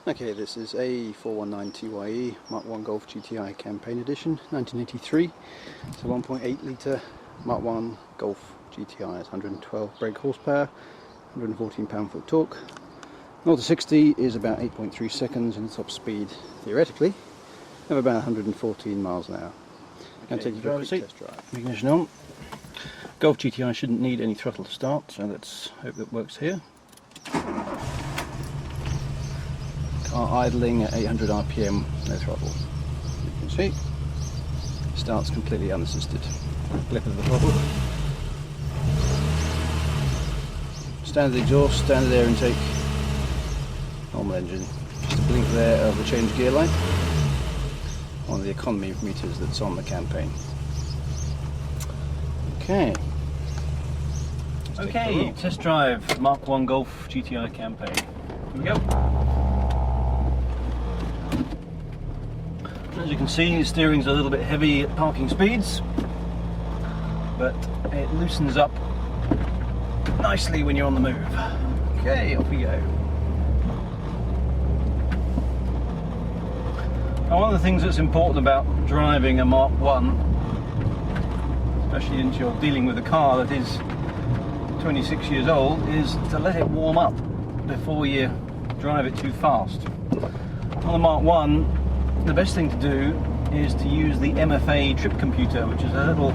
Okay, this is a 419 TYE Mark 1 Golf GTI Campaign Edition, 1983. It's a 1.8 litre Mark 1 Golf GTI. It's 112 brake horsepower, 114 pound-foot torque. 0 to 60 is about 8.3 seconds, and the top speed, theoretically, of about 114 miles an hour. I'm going to take you for a quick test drive. Ignition on. Golf GTI shouldn't need any throttle to start, so let's hope that works here. Car idling at 800 RPM, no throttle. You can see, starts completely unassisted. Flip of the throttle. Standard exhaust, standard air intake, normal engine. Just a blink there of the change gear light. One of the economy meters that's on the campaign. Okay. Okay, test drive Mark 1 Golf GTI Campaign. Here we go. As you can see, the steering's a little bit heavy at parking speeds, but it loosens up nicely when you're on the move. Okay, off we go. Now, one of the things that's important about driving a Mark 1, especially if you're dealing with a car that is 26 years old, is to let it warm up before you drive it too fast. On the Mark 1, the best thing to do is to use the MFA trip computer, which is a little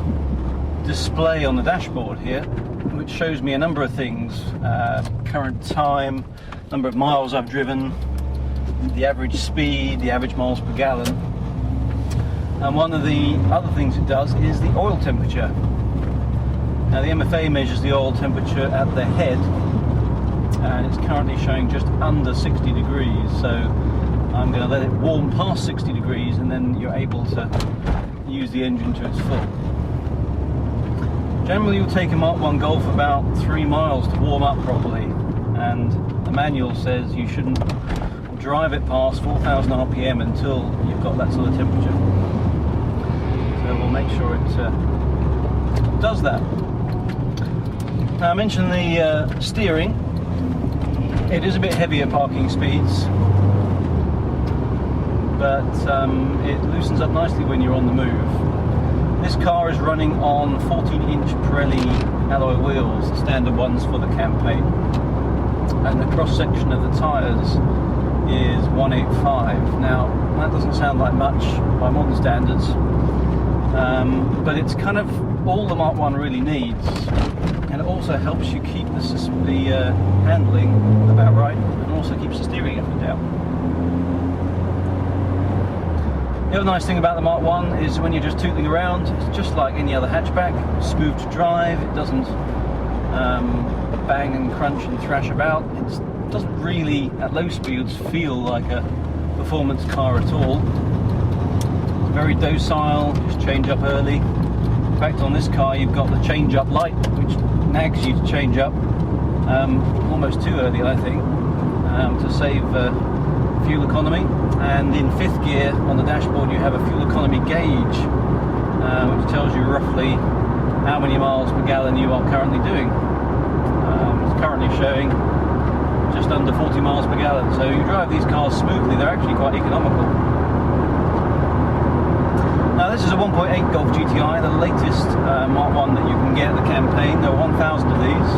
display on the dashboard here, which shows me a number of things: current time, number of miles I've driven, the average speed, the average miles per gallon. And one of the other things it does is the oil temperature. Now, the MFA measures the oil temperature at the head, and it's currently showing just under 60 degrees, so I'm going to let it warm past 60 degrees, and then you're able to use the engine to its full. Generally, you'll take a Mark 1 Golf about 3 miles to warm up properly, and the manual says you shouldn't drive it past 4,000 RPM until you've got that sort of temperature. So we'll make sure it does that. Now, I mentioned the steering. It is a bit heavy at parking speeds, but it loosens up nicely when you're on the move. This car is running on 14-inch Pirelli alloy wheels, the standard ones for the campaign, and the cross-section of the tyres is 185. Now, that doesn't sound like much by modern standards, but it's kind of all the Mark 1 really needs, and it also helps you keep the handling about right, and also keeps the steering up and down. The other nice thing about the Mark 1 is when you're just tootling around, it's just like any other hatchback, smooth to drive. It doesn't bang and crunch and thrash about. It doesn't really, at low speeds, feel like a performance car at all. It's very docile, just change up early. In fact, on this car you've got the change up light, which nags you to change up almost too early, I think, to save fuel economy. And in 5th gear on the dashboard you have a fuel economy gauge, which tells you roughly how many miles per gallon you are currently doing. It's currently showing just under 40 miles per gallon, so you drive these cars smoothly. They're actually quite economical. Now, this is a 1.8 Golf GTI, the latest Mark 1 that you can get at the campaign. There are 1,000 of these.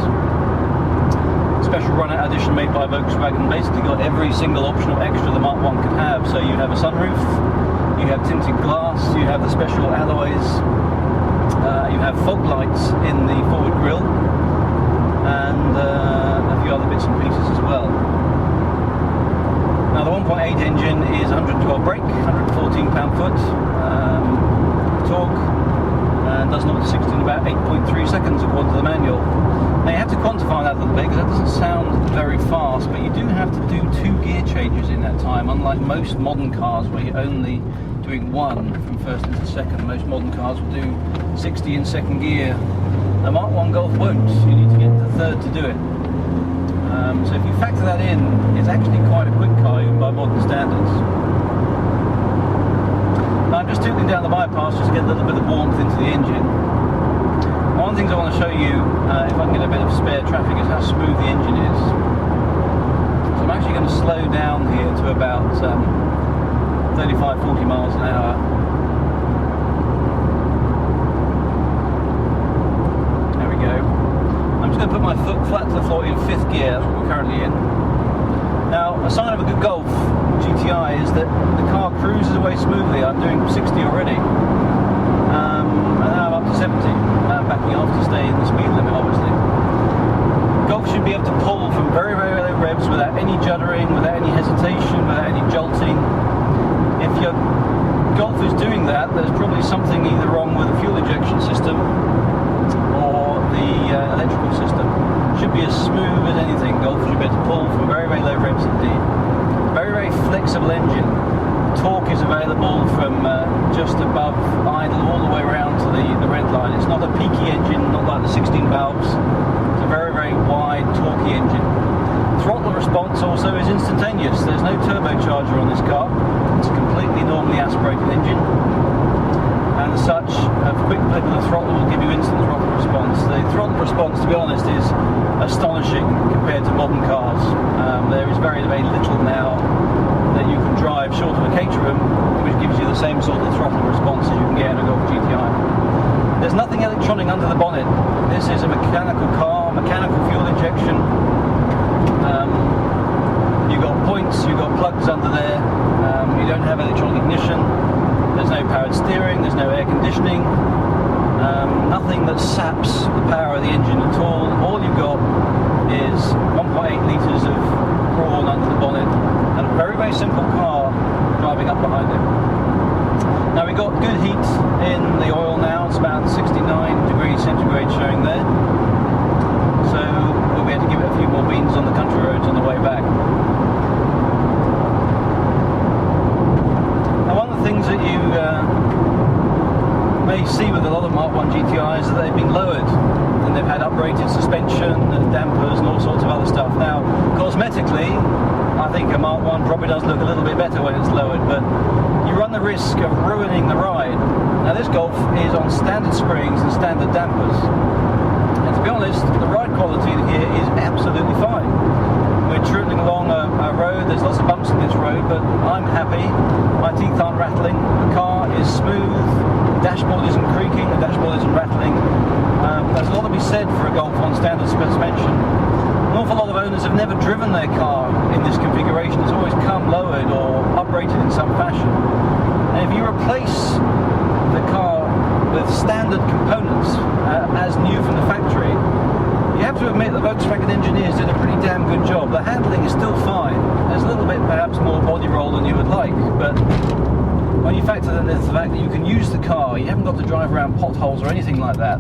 Special run-out edition made by Volkswagen, basically got every single optional extra the Mark 1 could have. So you have a sunroof, you have tinted glass, you have the special alloys, you have fog lights in the forward grille, and a few other bits and pieces as well. Now, the 1.8 engine is 112 brake, 114 pound-foot torque, and does 0 to 60 in about 8.3 seconds according to the manual. Now, you have to quantify that a little bit because that doesn't sound very fast, but you do have to do 2 gear changes in that time, unlike most modern cars where you're only doing 1 from first into second. Most modern cars will do 60 in 2nd gear. The Mark 1 Golf won't. You need to get to 3rd to do it. So if you factor that in, it's actually quite a quick car even by modern standards. Now, I'm just tootling down the bypass just to get a little bit of warmth into the engine. One of the things I want to show you, if I can get a bit of spare traffic, is how smooth the engine is. So I'm actually going to slow down here to about 35-40 miles an hour. There we go. I'm just going to put my foot flat to the floor in 5th gear, that we're currently in. Now, a sign of a good Golf GTI is that the car cruises away smoothly. I'm doing 60 already. And now I'm up to 70. Backing off to stay in the speed limit, obviously. Golf should be able to pull from very, very low revs without any juddering, without any hesitation, without any jolting. If your Golf is doing that, there's probably something either wrong with the fuel injection system or the electrical system. Should be as smooth as anything. Golf should be able to pull from very, very low revs indeed. Very, very flexible engine. Torque is available from just above idle all the way around to the red line. It's not a peaky engine, not like the 16 valves. It's a very, very wide, torquey engine. Throttle response also is instantaneous. There's no turbocharger on this car. It's a completely normally aspirated engine. And as such, a quick click of the throttle will give you instant throttle response. The throttle response, to be honest, is astonishing compared to modern cars. There is very, very little now that you can drive short of a Caterham, which gives you the same sort of throttle response as you can get in a Golf GTI. There's nothing electronic under the bonnet. This is a mechanical car, mechanical fuel injection. You've got points, you've got plugs under there. You don't have electronic ignition. There's no powered steering, there's no air conditioning. Nothing that saps the power of the engine at all. All you've got is 1.8 litres of brawn under the bonnet and a very, very simple car driving up behind it. Now we've got good heat in the oil now. It's about 69 degrees centigrade showing there. So we'll be able to give it a few more beans on the country roads on the way back. Now one of the things that you may see with a lot of Mark 1 GTIs is that they've been lowered and they've had uprated suspension and dampers and all sorts of other stuff. Now, cosmetically, I think a Mark 1 probably does look a little bit better when it's lowered, but you run the risk of ruining the ride. Now this Golf is on standard springs and standard dampers. And to be honest, the ride quality here is absolutely fine. We're trundling along a road, there's lots of bumps in this road, but I'm happy. My teeth aren't rattling, the car is smooth, the dashboard isn't creaking, the dashboard isn't rattling. There's a lot to be said for a Golf on standard suspension. An awful lot of owners have never driven their car in this configuration. It's always come lowered or uprated in some fashion. And if you replace the car with standard components as new from the factory, you have to admit the Volkswagen engineers did a pretty damn good job. The handling is still fine. There's a little bit perhaps more body roll than you would like, but when you factor in the fact that you can use the car, you haven't got to drive around potholes or anything like that.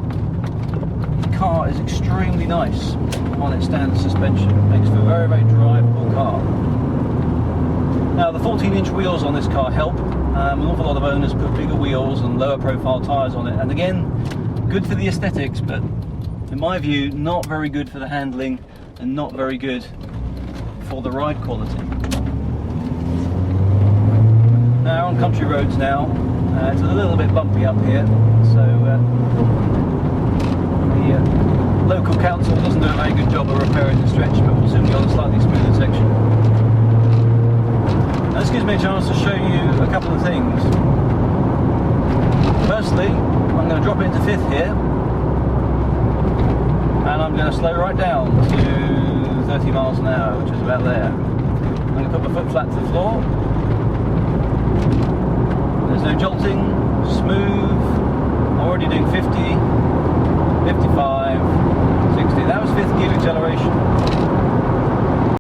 The car is extremely nice on its standard suspension. It makes for a very, very drivable car. Now the 14-inch wheels on this car help. An awful lot of owners put bigger wheels and lower profile tyres on it, and again, good for the aesthetics, but in my view, not very good for the handling and not very good for the ride quality. Now on country roads now, it's a little bit bumpy up here, so the local council doesn't do a very good job of repairing the stretch, but we'll soon be on a slightly smoother section. Now this gives me a chance to show you a couple of things. Firstly, I'm going to drop it into 5th here, and I'm going to slow right down to 30 miles an hour, which is about there. I'm going to put my foot flat to the floor. There's no jolting, smooth,